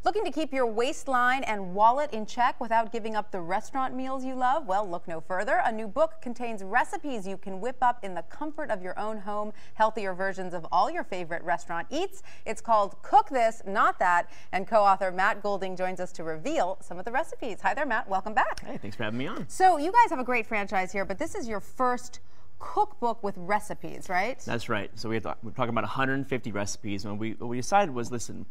Looking to keep your waistline and wallet in check without giving up the restaurant meals you love? Well, look no further. A new book contains recipes you can whip up in the comfort of your own home, healthier versions of all your favorite restaurant eats. It's called Cook This, Not That, and co-author Matt Golding joins us to reveal some of the recipes. Hi there, Matt. Welcome back. Hey, thanks for having me on. So you guys have a great franchise here, but this is your first cookbook with recipes, right? That's right. So we're talking about 150 recipes, and what we decided was, listen,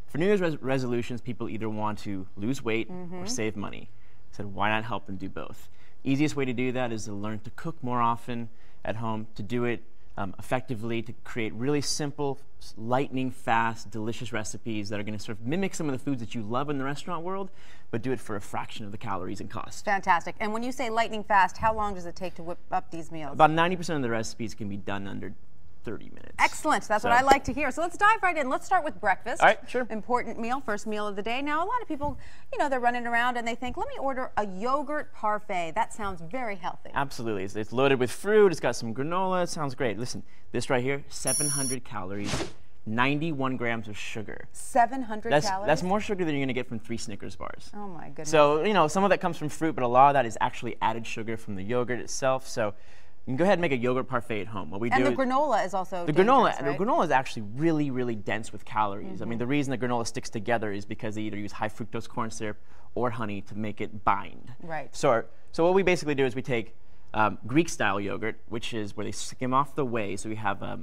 for New Year's resolutions, people either want to lose weight or save money. I said, why not help them do both? Easiest way to do that is to learn to cook more often at home, to do it effectively, to create really simple, lightning fast, delicious recipes that are going to sort of mimic some of the foods that you love in the restaurant world, but do it for a fraction of the calories and cost. Fantastic. And when you say lightning fast, how long does it take to whip up these meals? About 90% of the recipes can be done under 30 minutes. Excellent. That's what I like to hear. So let's dive right in. Let's start with breakfast. All right, sure. Important meal, first meal of the day. Now, a lot of people, you know, they're running around and they think, let me order a yogurt parfait. That sounds very healthy. Absolutely. It's loaded with fruit. It's got some granola. It sounds great. Listen, this right here, 700 calories, 91 grams of sugar. 700 calories? That's more sugar than you're going to get from 3 Snickers bars. Oh, my goodness. So, you know, some of that comes from fruit, but a lot of that is actually added sugar from the yogurt itself. So you can go ahead and make a yogurt parfait at home. What we do and the granola is also the granola is actually really, really dense with calories. I mean, the reason the granola sticks together is because they either use high fructose corn syrup or honey to make it bind. Right. So what we basically do is we take Greek-style yogurt, which is where they skim off the whey, so we have a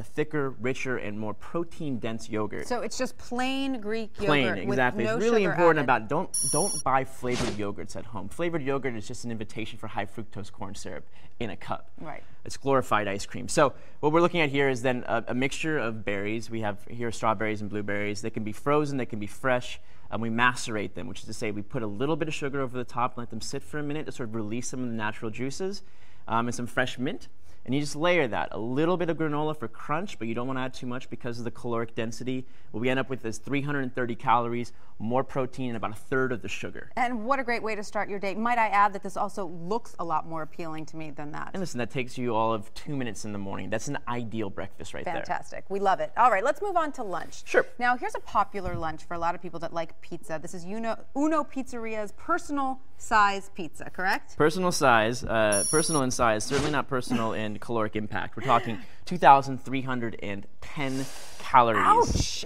thicker, richer, and more protein-dense yogurt. So it's just plain Greek yogurt. Plain, exactly. With no it's really sugar important added. about don't buy flavored yogurts at home. Flavored yogurt is just an invitation for high fructose corn syrup in a cup. Right. It's glorified ice cream. So what we're looking at here is then a mixture of berries. We have here strawberries and blueberries. They can be frozen, they can be fresh. And we macerate them, which is to say we put a little bit of sugar over the top and let them sit for a minute to sort of release some of the natural juices, and some fresh mint. And you just layer that. A little bit of granola for crunch, but you don't want to add too much because of the caloric density. What we end up with is 330 calories, more protein, and about a third of the sugar. And what a great way to start your day. Might I add that this also looks a lot more appealing to me than that. And listen, that takes you all of 2 minutes in the morning. That's an ideal breakfast right there. Fantastic. We love it. All right, let's move on to lunch. Sure. Now, here's a popular lunch for a lot of people that like pizza. This is Uno Pizzeria's personal size pizza, correct? Personal size, personal in size, certainly not personal in caloric impact. We're talking 2,310 calories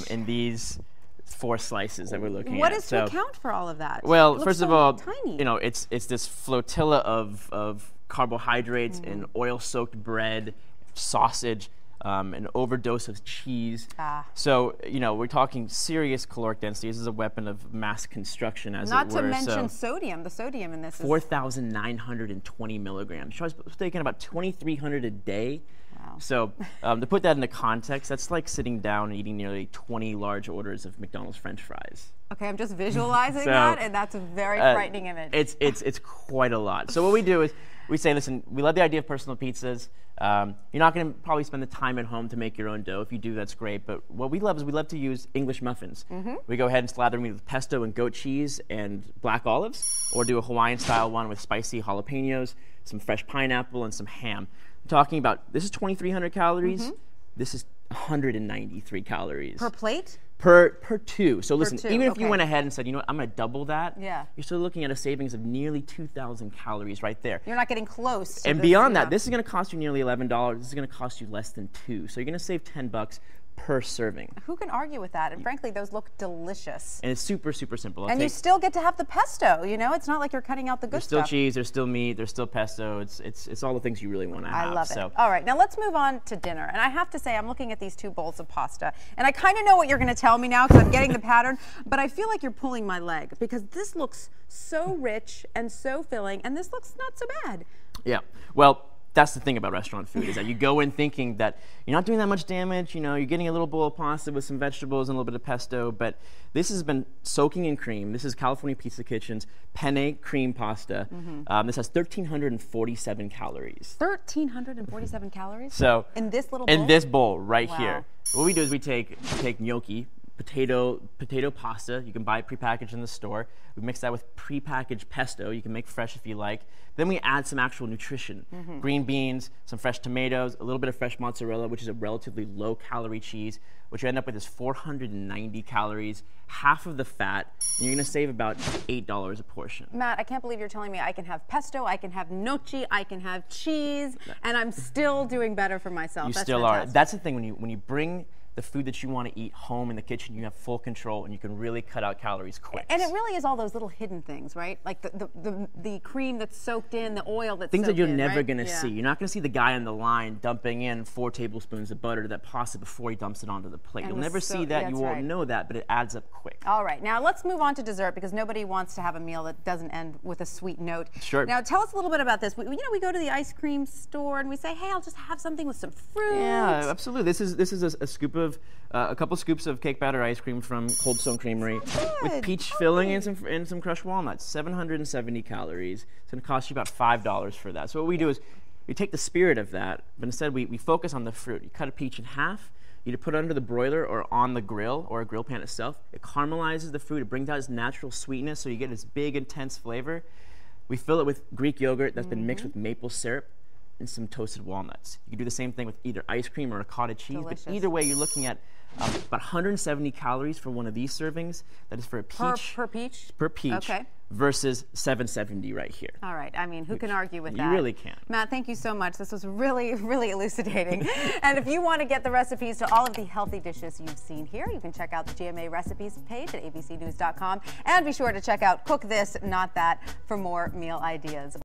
in these 4 slices that we're looking at. What is to account for all of that? Well, first of all, tiny. you know, it's this flotilla of carbohydrates and oil-soaked bread, sausage, an overdose of cheese. So, you know, we're talking serious caloric density. This is a weapon of mass construction, as it were. Not to mention sodium. The sodium in this is 4,920 milligrams. So I was taking about 2,300 a day. Wow. So to put that into context, that's like sitting down and eating nearly 20 large orders of McDonald's French fries. Okay, I'm just visualizing that, and that's a very frightening image. It's quite a lot. So what we do is we say, listen, we love the idea of personal pizzas. You're not going to probably spend the time at home to make your own dough. If you do, that's great. But what we love is we love to use English muffins. We go ahead and slather them with pesto and goat cheese and black olives, or do a Hawaiian-style one with spicy jalapenos, some fresh pineapple, and some ham. I'm talking about, this is 2,300 calories. This is 193 calories. Per plate? Per two. So listen, two, even if you went ahead and said, you know what, I'm going to double that, you're still looking at a savings of nearly 2,000 calories right there. You're not getting close to And this, beyond that, this is going to cost you nearly $11. This is going to cost you less than $2. So you're going to save $10 per serving. Who can argue with that? And frankly, those look delicious. And it's super, super simple. And you still get to have the pesto, you know? It's not like you're cutting out the good stuff. There's still cheese, there's still meat, there's still pesto. It's all the things you really want to have. I love it. All right, now let's move on to dinner. And I have to say, I'm looking at these 2 bowls of pasta, and I kind of know what you're going to tell me now because I'm getting the pattern, but I feel like you're pulling my leg because this looks so rich and so filling, and this looks not so bad. Yeah, well, that's the thing about restaurant food is that you go in thinking that you're not doing that much damage. You know, you're getting a little bowl of pasta with some vegetables and a little bit of pesto, but this has been soaking in cream. This is California Pizza Kitchen's penne cream pasta. This has 1,347 calories. 1,347 calories? So in this little bowl? In this bowl right here. What we do is we take gnocchi, potato pasta. You can buy it prepackaged in the store. We mix that with prepackaged pesto. You can make fresh if you like. Then we add some actual nutrition. Green beans, some fresh tomatoes, a little bit of fresh mozzarella, which is a relatively low-calorie cheese. What you end up with is 490 calories, half of the fat, and you're going to save about $8 a portion. Matt, I can't believe you're telling me I can have pesto, I can have gnocchi, I can have cheese, and I'm still doing better for myself. That's still fantastic. Are. That's the thing, when you bring the food that you want to eat home in the kitchen, you have full control and you can really cut out calories quick. And it really is all those little hidden things, right? Like the cream that's soaked in, the oil that's things soaked that you're in, never right? going to see. You're not going to see the guy on the line dumping in 4 tablespoons of butter to that pasta before he dumps it onto the plate. You'll never see that. You won't know that, but it adds up quick. All right, now let's move on to dessert because nobody wants to have a meal that doesn't end with a sweet note. Sure. Now tell us a little bit about this. We go to the ice cream store and we say, hey, I'll just have something with some fruit. Yeah, absolutely. This is a scoop of a couple scoops of cake batter ice cream from Cold Stone Creamery with peach filling and some crushed walnuts. 770 calories. It's going to cost you about $5 for that. So what we do is we take the spirit of that, but instead we focus on the fruit. You cut a peach in half. You either put it under the broiler or on the grill or a grill pan itself. It caramelizes the fruit. It brings out its natural sweetness, so you get this big, intense flavor. We fill it with Greek yogurt that's been mixed with maple syrup and some toasted walnuts. You can do the same thing with either ice cream or a cottage cheese. Delicious. But either way, you're looking at about 170 calories for one of these servings. That is for a peach. Per peach? Per peach. Okay. Versus 770 right here. All right. I mean, who can argue with that? You really can't. Matt, thank you so much. This was really, really elucidating. And if you want to get the recipes to all of the healthy dishes you've seen here, you can check out the GMA recipes page at abcnews.com. And be sure to check out Cook This, Not That for more meal ideas.